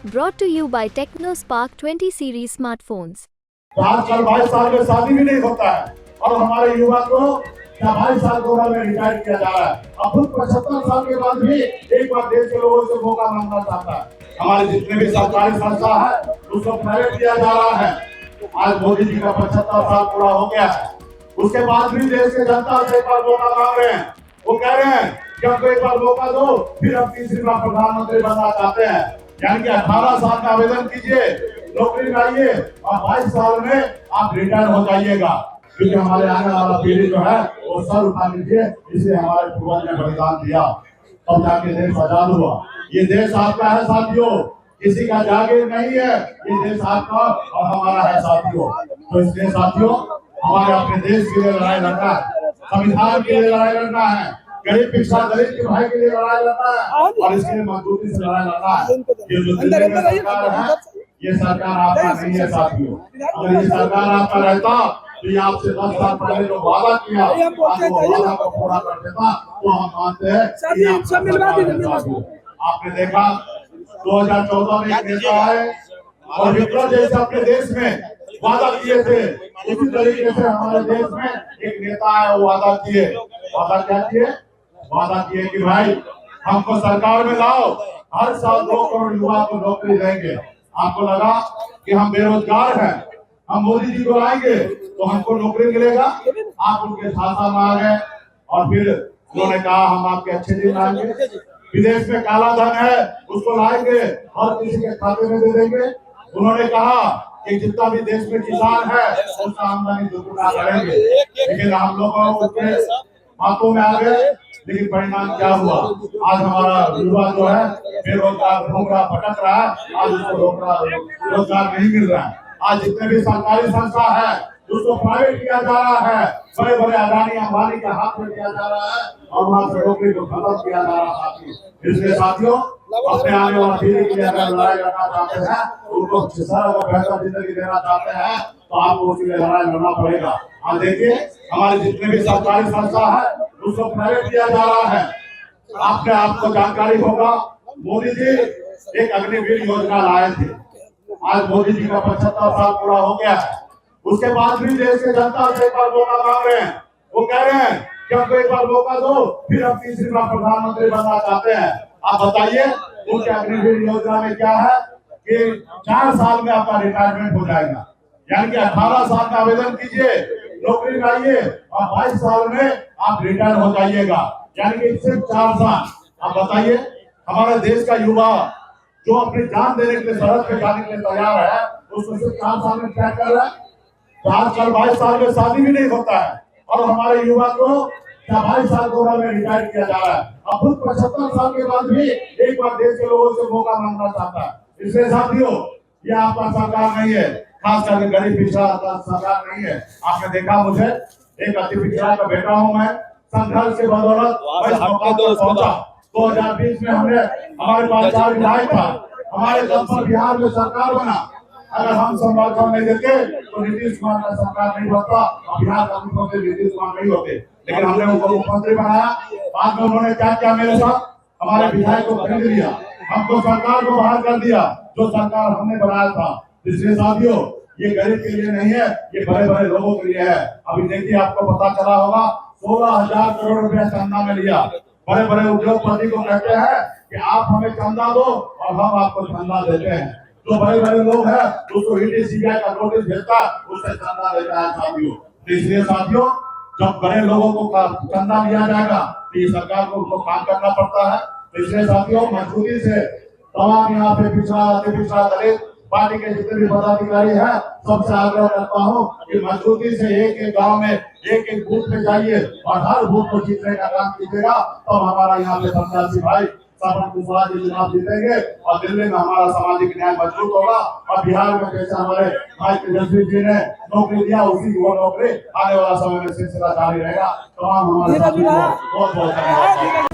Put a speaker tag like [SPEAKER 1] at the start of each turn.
[SPEAKER 1] Brought to you by TechnoSpark 20 series smartphones.
[SPEAKER 2] आजकल 22 साल में शादी भी नहीं होता है और हमारे युवा को 22 साल की उम्र में रिटायर किया जा रहा है। अब खुद 75 साल के बाद भी एक बार देश के लोगों से मौका मांगना चाहता है। हमारे जितने भी सरकारी संस्था है उसको प्राइवेट किया जा रहा है। आज मोदी जी का 75 साल पूरा हो गया है, उसके बाद भी देश के जनता से एक बार मौका मांग रहे हैं। वो कह रहे हैं कि हमको एक बार मौका दो, फिर हम तीसरी बार प्रधानमंत्री बनना चाहते हैं। यानी कि 18 साल का आवेदन कीजिए, नौकरी लाइए और 22 साल में आप रिटायर हो जाइएगा, क्योंकि हमारे आने वाला पीढ़ी जो है वो सर उठा लीजिए। इसलिए हमारे पूर्वज ने बलिदान दिया, तब जाके देश आजाद हुआ। ये देश आपका है साथियों, किसी का जागीर नहीं है। ये देश आपका और हमारा है साथियों। तो इसलिए साथियों, हमारे अपने देश के लिए लड़ाई लड़ना है, संविधान के लिए लड़ाई लड़ना है, गरीब पिछड़ा दलित के भाई के लिए लड़ाई लड़ना है और इसके लिए मजबूती से लड़ाई लड़ना है। ये जो दिल्ली में सरकार है, ये सरकार आपका नहीं है साथियों। अगर ये सरकार आपका रहता तो ये आपसे 10 साल पहले जो वादा किया आज वो वादा को पूरा कर देता, तो हम मानते हैं कि आपका सरकार है साथियों। आपने देखा 2014 में एक नेता आए और विप्लव जैसे अपने देश में वादा किए थे, उसी तरीके से हमारे देश में एक नेता है, वो वादा किए। वादा क्या किए? वादा किए कि भाई हमको सरकार में लाओ, हर साल 2 करोड़ युवा को नौकरी देंगे। आपको लगा कि हम बेरोजगार हैं, हम मोदी जी को लाएंगे तो हमको नौकरी मिलेगा। आप उनके साथ आ गए और फिर उन्होंने कहा हम आपके अच्छे दिन लाएंगे, विदेश में काला धन है उसको लाएंगे और किसी के खाते में दे देंगे। उन्होंने कहा कि जितना भी देश में किसान है उसका आमदनी दोगुना करेंगे। लेकिन हम लोगों के हाथों में आ गए, लेकिन परिणाम क्या हुआ? आज हमारा युवा जो है बेरोजगार घूम रहा, भटक रहा है। आज उसको रोजगार नहीं मिल रहा है। आज जितने भी सरकारी संस्था है उसको प्राइवेट किया जा रहा है, बड़े बड़े अडानी अंबानी के हाथ में दिया जा रहा है और वहां से नौकरी को खत्म किया जा रहा है। इसलिए साथियों, अपने आने वाली पीढ़ी के लिए अगर लड़ाई लड़ना चाहते हैं, उनको बेहतर जिंदगी देना चाहते हैं, तो आपको उसके लिए लड़ाई लड़ना पड़ेगा। आज देखिए हमारे जितने भी सरकारी संस्था है उसको प्राइवेट किया जा रहा है। आपको जानकारी होगा, मोदी जी एक अग्निवीर योजना लाए थे। आज मोदी जी का 75 साल पूरा हो गया है, उसके बाद भी देश के जनता से एक बार मौका मांग रहे हैं। वो कह रहे हैं कि हमको एक बार मौका दो, फिर हम तीसरी बार प्रधानमंत्री बनना चाहते हैं। आप बताइए उनके अग्निवीर योजना में क्या है कि 4 साल में आपका रिटायरमेंट हो जाएगा। यानी कि 18 साल का आवेदन कीजिए, नौकरी लाइए और 22 साल में आप रिटायर हो जाइएगा। यानी कि सिर्फ 4 साल। आप बताइए हमारे देश का युवा जो अपनी जान देने के लिए सरहद पे जाने के लिए तैयार है, उसको सिर्फ 4 साल में क्या कर रहा है? तो आजकल 22 साल में शादी भी नहीं होता है और हमारे युवा को 22 साल की उम्र में रिटायर किया जा रहा है। अब खुद 75 साल के बाद भी एक बार देश के लोगों से मौका मांगना चाहता है। इसलिए साथियों, ये आपका सरकार नहीं है, खास करके गरीब पिछड़ा का सरकार नहीं है। आपने देखा, मुझे एक अति पिछड़ा का बेटा हूँ मैं, संघर्ष के बदौलत पहुंचा। 2020 में हमारे पास 4 विधायक था, हमारे दम पर बिहार में सरकार बना। अगर हम समर्थन नहीं देते तो नीतीश कुमार का सरकार नहीं बनता और बिहार का मुख्यमंत्री नीतीश कुमार नहीं होते। लेकिन हमने उनको मुख्यमंत्री बनाया। बाद में उन्होंने क्या किया मेरे साथ? हमारे विधायक को खरीद लिया, हमको सरकार को बाहर कर दिया, जो सरकार हमने बनाया था। इसलिए साथियों, ये गरीब के लिए नहीं है, ये बड़े बड़े लोगों के लिए है। अभी देखिए आपको पता चला होगा 16,000 करोड़ रुपया चंदा में लिया। बड़े बड़े उद्योगपति को कहते हैं कि आप हमें चंदा दो और हम आपको चंदा देते हैं। जो बड़े बड़े लोग हैं उसको ईडी सीबीआई का नोटिस भेजता है, उससे चंदा देता है साथियों। तो इसलिए साथियों, जब बड़े लोगों को चंदा दिया जाएगा तो ये सरकार को उनको काम करना पड़ता है। तो इसलिए साथियों, मजबूती से तमाम यहाँ पे पिछड़ा दलित पार्टी के जितने भी पदाधिकारी हैं, सबसे आग्रह करता हूँ कि मजबूती से एक गांव में एक बूथ पे जाइए और हर बूथ को जीतने का काम कीजिएगा। तो हमारा यहाँ पे प्रत्याशी भाई श्रवण कुशवाहा जी चुनाव जीतेंगे और दिल्ली में हमारा सामाजिक न्याय मजबूत होगा और बिहार में जैसे हमारे भाई तेजस्वी जी ने नौकरी दिया, उसी को नौकरी आने वाला समय में सिलसिला जारी रहेगा। तमाम हमारे बहुत बहुत धन्यवाद।